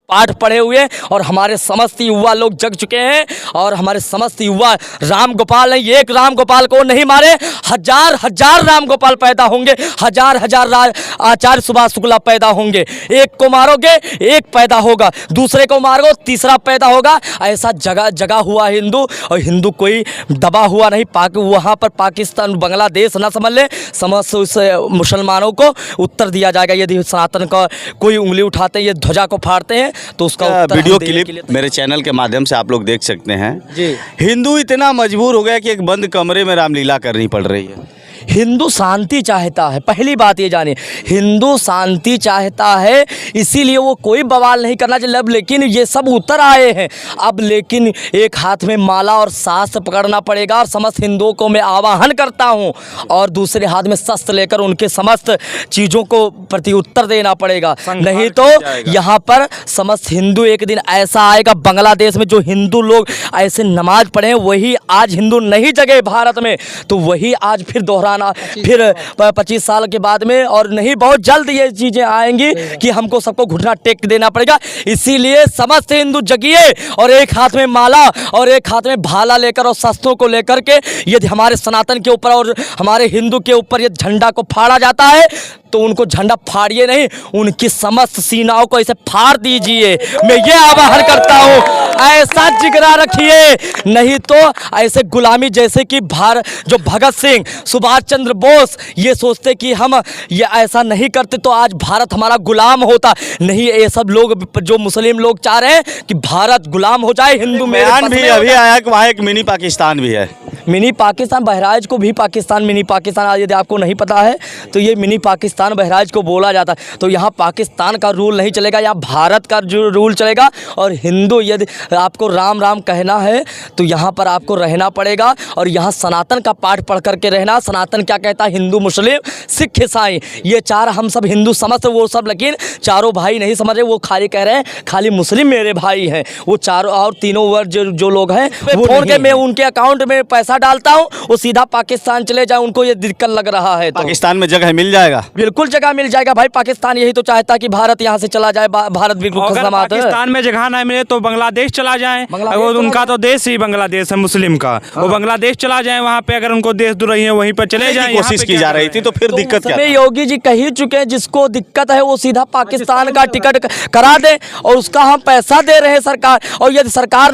पाठ पढ़े हुए और हमारे समस्त युवा लोग जग चुके हैं और हमारे समस्त युवा राम गोपाल नहीं, एक राम गोपाल को नहीं मारे, हजार हजार राम गोपाल पैदा होंगे, हजार हजार आचार्य सुभाष शुक्ला पैदा होंगे। एक को मारोगे एक पैदा होगा, दूसरे को मारोगे तीसरा पैदा होगा। ऐसा जगह जगह हुआ हिंदू, और हिंदू कोई दबा हुआ नहीं। वहाँ पर पाकिस्तान बांग्लादेश ना समझ ले, समस्त उस मुसलमानों को उत्तर दिया जाएगा। यदि सनातन का कोई उंगली उठाते हैं, ये ध्वजा को फाड़ते हैं, तो उसका वीडियो क्लिप मेरे चैनल के माध्यम से आप लोग देख सकते हैं जी। हिंदू इतना मजबूर हो गया कि एक बंद कमरे में रामलीला करनी पड़ रही है। हिंदू शांति चाहता है, पहली बात ये जानिए, हिंदू शांति चाहता है, इसीलिए वो कोई बवाल नहीं करना चाहिए। लेकिन ये सब उतर आए हैं अब, लेकिन एक हाथ में माला और शास्त्र पकड़ना पड़ेगा। और समस्त हिंदुओं को मैं आह्वान करता हूँ, और दूसरे हाथ में शस्त्र लेकर उनके समस्त चीज़ों को प्रति उत्तर देना पड़ेगा। नहीं तो यहाँ पर समस्त हिंदू एक दिन ऐसा आएगा बांग्लादेश में, जो हिंदू लोग ऐसे नमाज पढ़े वही आज हिंदू नहीं जगे भारत में, तो वही आज फिर दोहराना फिर 25 साल के बाद में, और नहीं बहुत जल्द ये चीज़ें आएंगी कि हमको सबको घुटना टेक देना पड़ेगा। इसीलिए समस्त हिंदू जगिए और एक हाथ में माला और एक हाथ में भाला लेकर और शस्त्रों को लेकर के, यदि हमारे सनातन के ऊपर और हमारे हिंदू के ऊपर ये झंडा को फाड़ा जाता है, तो उनको झंडा फाड़िए नहीं, उनकी समस्त सीनाओं को ऐसे फाड़ दीजिए। मैं ये आह्वान करता हूँ, ऐसा जिगरा रखिए, नहीं तो ऐसे गुलामी जैसे कि जो भगत सिंह, सुभाष चंद्र बोस ये सोचते कि हम ये ऐसा नहीं करते तो आज भारत हमारा गुलाम होता नहीं। ये सब लोग जो मुस्लिम लोग चाह रहे हैं कि भारत गुलाम हो जाए, हिंदू में भी अभी आया कि वहाँ एक मिनी पाकिस्तान भी है। मिनी पाकिस्तान, बहराइच को भी पाकिस्तान, मिनी पाकिस्तान, यदि आपको नहीं पता है तो ये मिनी पाकिस्तान बहराइच को बोला जाता है। तो यहाँ पाकिस्तान का रूल नहीं चलेगा, यहाँ भारत का जो रूल चलेगा। और हिंदू यदि आपको राम राम कहना है तो यहाँ पर आपको रहना पड़ेगा, और यहाँ सनातन का पाठ पढ़ करके रहना। सनातन क्या कहता है, हिंदू मुस्लिम सिख ईसाई ये चार हम सब हिंदू समझ वो सब, लेकिन चारों भाई नहीं समझ रहे, वो खाली कह रहे हैं खाली मुस्लिम मेरे भाई हैं। वो चारों और तीनों वर्ग जो लोग हैं, फोन के मैं उनके अकाउंट में पैसा डालता हूँ, वो सीधा पाकिस्तान चले जाए, उनको ये दिक्कत लग रहा है। तो पाकिस्तान में जगह मिल जाएगा, बिल्कुल जगह मिल जाएगा भाई। पाकिस्तान यही तो चाहता है कि भारत यहाँ से चला जाए, भारत बिल्कुल पाकिस्तान में जगह ना मिले तो बांग्लादेश चला जाए, उनका तो देश ही बांग्लादेश है मुस्लिम का, वो बांग्लादेश चला जाए, वहाँ पे अगर उनको देश दूर रही है वहीं पर चले जाए। कोशिश की जा रही थी, तो फिर दिक्कत क्या? योगी जी कह ही चुके हैं, जिसको दिक्कत है वो सीधा पाकिस्तान का टिकट करा दे, और उसका हम पैसा दे रहे हैं सरकार। और यदि सरकार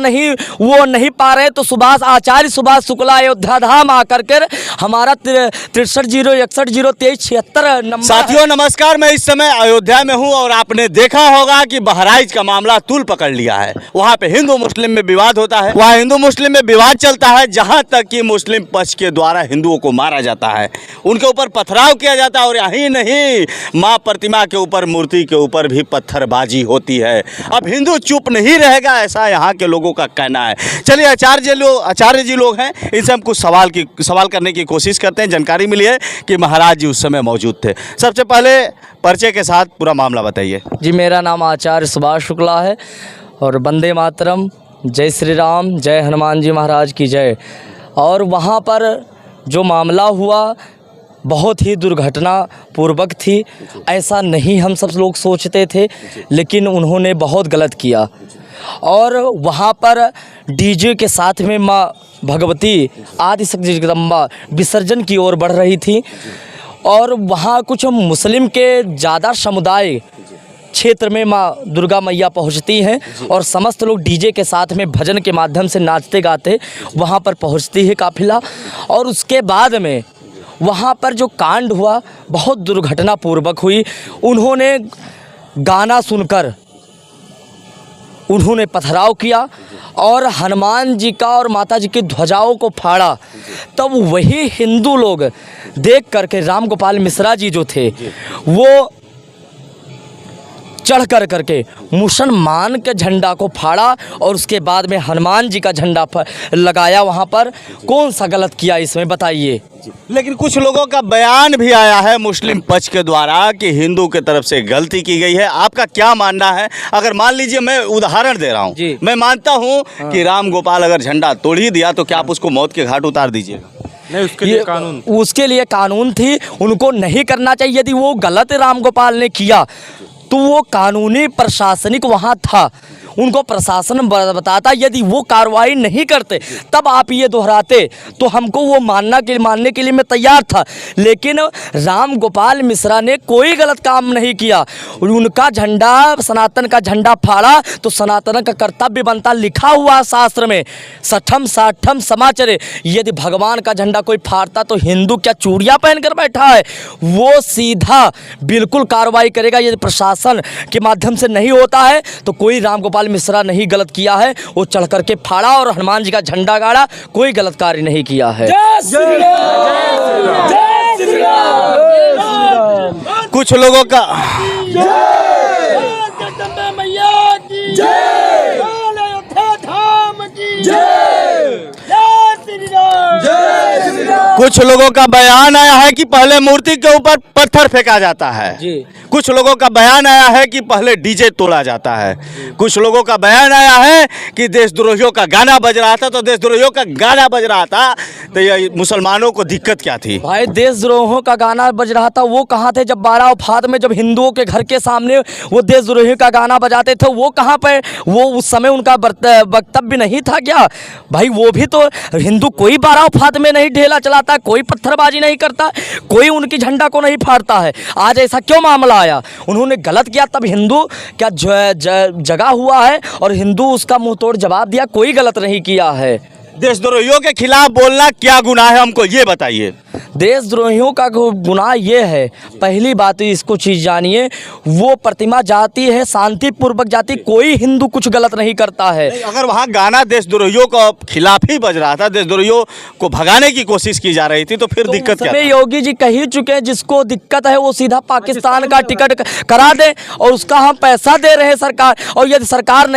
वो नहीं पा रहे तो आचार्य सुभाष शुक्ला अयोध्या धाम आकर कर हमारा 6301602376 नंबर। साथियों नमस्कार, मैं इस समय अयोध्या में हूं, और आपने देखा होगा कि बहराइच का मामला तूल पकड़ लिया है। वहां पे हिंदू मुस्लिम में विवाद होता है, वहां हिंदू मुस्लिम में विवाद चलता है, जहां तक कि मुस्लिम पक्ष के द्वारा हिंदुओं को मारा जाता है, उनके ऊपर पथराव किया जाता है। और यही नहीं, माँ प्रतिमा के ऊपर, मूर्ति के ऊपर भी पत्थरबाजी होती है। अब हिंदू चुप नहीं रहेगा, ऐसा यहाँ के लोगों का कहना है। चलिए आचार्य जी लोग हैं, इनसे हम कुछ सवाल करने की कोशिश करते हैं। जानकारी मिली है कि महाराज जी उस समय मौजूद थे। सबसे पहले परिचय के साथ पूरा मामला बताइए। जी, मेरा नाम आचार्य सुभाष शुक्ला है, और वंदे मातरम, जय श्री राम, जय हनुमान जी महाराज की जय। और वहाँ पर जो मामला हुआ बहुत ही दुर्घटनापूर्वक थी, ऐसा नहीं हम सब लोग सोचते थे, लेकिन उन्होंने बहुत गलत किया। और वहाँ पर डीजे के साथ में माँ भगवती आदिशक्ति जगदम्बा विसर्जन की ओर बढ़ रही थी, और वहाँ कुछ मुस्लिम के ज़्यादा समुदाय क्षेत्र में माँ दुर्गा मैया पहुँचती हैं, और समस्त लोग डीजे के साथ में भजन के माध्यम से नाचते गाते वहाँ पर पहुँचती है काफिला। और उसके बाद में वहाँ पर जो कांड हुआ बहुत दुर्घटनापूर्वक हुई। उन्होंने गाना सुनकर उन्होंने पथराव किया और हनुमान जी का और माता जी की ध्वजाओं को फाड़ा। तब वही हिंदू लोग देख करके राम गोपाल मिश्रा जी जो थे वो चढ़ करके मुसलमान के झंडा को फाड़ा, और उसके बाद में हनुमान जी का झंडा लगाया। वहाँ पर कौन सा गलत किया इसमें बताइए? लेकिन कुछ लोगों का बयान भी आया है मुस्लिम पक्ष के द्वारा कि हिंदू के तरफ से गलती की गई है। आपका क्या मानना है? अगर मान लीजिए, मैं उदाहरण दे रहा हूँ, मैं मानता हूँ कि राम गोपाल अगर झंडा तोड़ ही दिया तो क्या आप उसको मौत के घाट उतार दीजिएगा? नहीं, उसके लिए कानून थी, उनको नहीं करना चाहिए। यदि वो गलत राम गोपाल ने किया तो वो कानूनी प्रशासनिक वहाँ था, उनको प्रशासन बताता, यदि वो कार्रवाई नहीं करते तब आप ये दोहराते तो हमको वो मानने के लिए मैं तैयार था। लेकिन राम गोपाल मिश्रा ने कोई गलत काम नहीं किया, उनका झंडा, सनातन का झंडा फाड़ा तो सनातन का कर्तव्य बनता, लिखा हुआ शास्त्र में सठम साठम समाचरे। यदि भगवान का झंडा कोई फाड़ता तो हिंदू क्या चूड़ियाँ पहन कर बैठा है? वो सीधा बिल्कुल कार्रवाई करेगा। यदि प्रशासन के माध्यम से नहीं होता है तो कोई राम गोपाल मिश्रा नहीं गलत किया है, वो चढ़ करके फाड़ा और हनुमान जी का झंडा गाड़ा, कोई गलत कार्य नहीं किया है। कुछ लोगों का कुछ लोगों का बयान आया है कि पहले मूर्ति के ऊपर पत्थर फेंका जाता है जी। कुछ लोगों का बयान आया है कि पहले डीजे तोड़ा जाता है। कुछ लोगों का बयान आया है कि देशद्रोहियों का गाना बज रहा था, तो देशद्रोहियों का गाना बज रहा था तो ये मुसलमानों को दिक्कत क्या थी? भाई देशद्रोहियों का गाना बज रहा था, वो कहाँ थे जब 12 औफात में, जब हिंदुओं के घर के सामने वो देशद्रोहियों का गाना बजाते थे, वो कहाँ पे? वो उस समय उनका वक्तव्य नहीं था क्या? भाई वो भी तो हिंदू, कोई 12 औफात में नहीं ढेला चलाता, कोई पत्थरबाजी नहीं करता, कोई उनकी झंडा को नहीं फाड़ता है। आज ऐसा क्यों मामला आया? उन्होंने गलत किया तब हिंदू क्या जगा हुआ है और हिंदू उसका मुंह तोड़ जवाब दिया, कोई गलत नहीं किया है। देशद्रोहियों के खिलाफ बोलना क्या गुनाह है, हमको ये बताइए। देशद्रोहियों का गुनाह ये है, पहली बात इसको चीज़ जानिए, वो प्रतिमा जाती है शांतिपूर्वक जाती, कोई हिंदू कुछ गलत नहीं करता है। अगर वहाँ गाना देशद्रोहियों को खिलाफ ही बज रहा था, देशद्रोहियों को भगाने की कोशिश की जा रही थी, तो फिर दिक्कत क्या है? योगी जी कह ही चुके हैं, जिसको दिक्कत है वो सीधा पाकिस्तान का टिकट करा दे और उसका हम पैसा दे रहे हैं सरकार, और यदि सरकार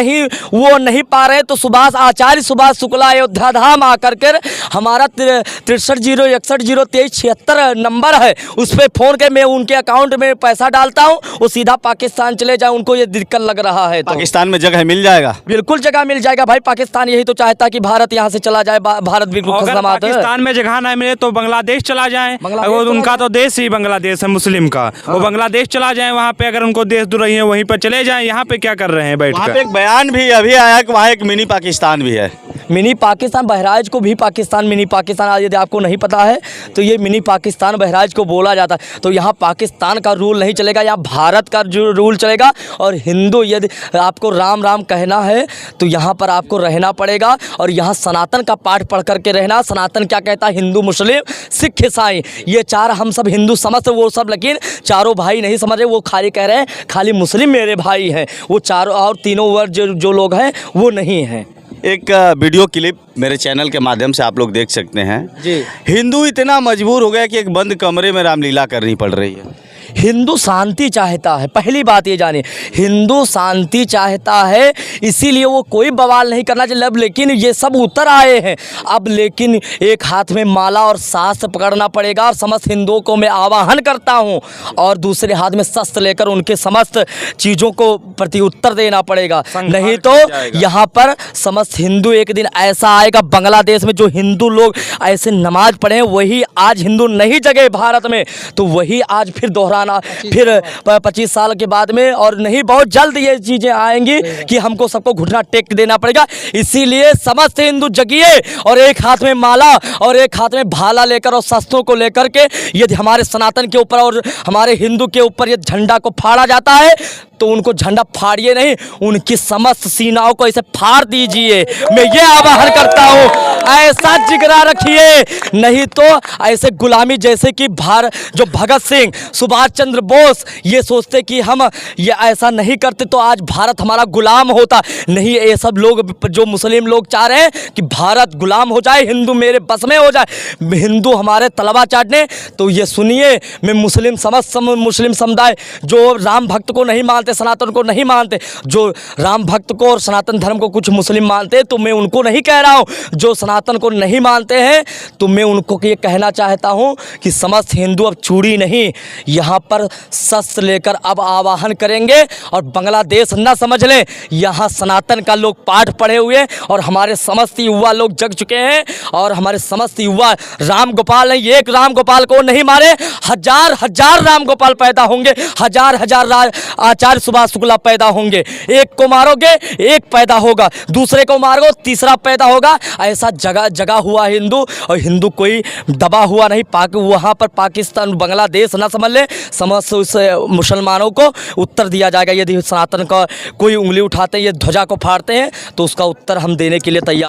वो नहीं पा रहे तो आचार्य सुभाष शुक्ला अयोध्या धाम आकर कर हमारा 6301602376 नंबर है, उस पर फ़ोन के मैं उनके अकाउंट में पैसा डालता हूँ, वो सीधा पाकिस्तान चले जाए। उनको ये दिक्कत लग रहा है तो पाकिस्तान में जगह मिल जाएगा, बिल्कुल जगह मिल जाएगा भाई। पाकिस्तान यही तो चाहता कि भारत यहाँ से चला जाए, भारत बिल्कुल पाकिस्तान में जगह ना मिले तो बांग्लादेश चला जाए, वो उनका तो देश ही बांग्लादेश है मुस्लिम का, वो बांग्लादेश चला जाए, वहाँ पे अगर उनको देशद्रोही है वहीं पर चले जाए, यहाँ पे क्या कर रहे हैं बैठ कर? एक बयान भी अभी आया कि वहाँ एक मिनी पाकिस्तान भी है। मिनी पाकिस्तान, बहराइच को भी पाकिस्तान, मिनी पाकिस्तान, यदि आपको नहीं पता है तो ये मिनी पाकिस्तान बहराइच को बोला जाता है। तो यहाँ पाकिस्तान का रूल नहीं चलेगा, यहाँ भारत का जो रूल चलेगा। और हिंदू, यदि आपको राम राम कहना है तो यहाँ पर आपको रहना पड़ेगा, और यहाँ सनातन का पाठ पढ़ करके रहना। सनातन क्या कहता है? हिंदू, मुस्लिम, सिख, ईसाई, ये चार हम सब हिंदू समझते, वो सब लेकिन चारों भाई नहीं समझ रहे, वो खाली कह रहे हैं खाली मुस्लिम मेरे भाई हैं, वो चारों और तीनों वर्ग जो लोग हैं वो नहीं हैं। एक वीडियो क्लिप मेरे चैनल के माध्यम से आप लोग देख सकते हैं जी। हिंदू इतना मजबूर हो गया कि एक बंद कमरे में रामलीला करनी पड़ रही है। हिंदू शांति चाहता है, पहली बात ये जानिए, हिंदू शांति चाहता है, इसीलिए वो कोई बवाल नहीं करना चाहिए। लेकिन ये सब उतर आए हैं अब, लेकिन एक हाथ में माला और शास्त्र पकड़ना पड़ेगा, और समस्त हिंदुओं को मैं आह्वान करता हूँ, और दूसरे हाथ में शस्त्र लेकर उनके समस्त चीज़ों को प्रति उत्तर देना पड़ेगा। नहीं तो यहाँ पर समस्त हिंदू एक दिन ऐसा आएगा बांग्लादेश में, जो हिंदू लोग ऐसे नमाज पढ़े वही आज हिंदू नहीं जगे भारत में, तो वही आज फिर दोहराना, फिर 25 साल के बाद में, और नहीं बहुत जल्द ये चीज़ें आएंगी कि हमको सबको घुटना टेक देना पड़ेगा। इसीलिए समस्त हिंदू जगिए, और एक हाथ में माला और एक हाथ में भाला लेकर और शस्त्रों को लेकर के, यदि हमारे सनातन के ऊपर और हमारे हिंदू के ऊपर ये झंडा को फाड़ा जाता है तो उनको झंडा फाड़िए नहीं, उनकी समस्त सीनाओं को ऐसे फाड़ दीजिए। मैं ये आह्वान करता हूँ, ऐसा जिगरा रखिए, नहीं तो ऐसे गुलामी, जैसे कि जो भगत सिंह, सुभाष चंद्र बोस ये सोचते कि हम ये ऐसा नहीं करते तो आज भारत हमारा गुलाम होता नहीं। ये सब लोग, जो मुस्लिम लोग चाह रहे हैं कि भारत गुलाम हो जाए, हिंदू मेरे बस में हो जाए, हिंदू हमारे तलवा चाटने। तो ये सुनिए, मैं मुस्लिम समुदाय जो राम भक्त को नहीं मानते, सनातन को नहीं मानते, जो राम भक्त को और सनातन धर्म को कुछ मुस्लिम मानते, तो मैं उनको नहीं कह रहा हूँ, जो सनातन सनातन को नहीं मानते हैं तो मैं उनको ये कहना चाहता हूँ कि समस्त हिंदू अब चूड़ी नहीं, यहाँ पर शस्त्र लेकर अब आवाहन करेंगे और बांग्लादेश न समझ लें, यहाँ सनातन का लोग पाठ पढ़े हुए और हमारे समस्त युवा लोग जग चुके हैं और हमारे समस्त युवा राम गोपाल नहीं, एक राम गोपाल को नहीं मारे, हजार हजार राम गोपाल पैदा होंगे, हजार हजार आचार्य सुभाष शुक्ला पैदा होंगे। एक को मारोगे एक पैदा होगा, दूसरे को मारोगे तीसरा पैदा होगा। ऐसा जगह जगह हुआ हिंदू, और हिंदू कोई दबा हुआ नहीं। वहाँ पर पाकिस्तान बांग्लादेश ना समझ ले, समस्त उस मुसलमानों को उत्तर दिया जाएगा। यदि सनातन का कोई उंगली उठाते हैं, ये ध्वजा को फाड़ते हैं तो उसका उत्तर हम देने के लिए तैयार।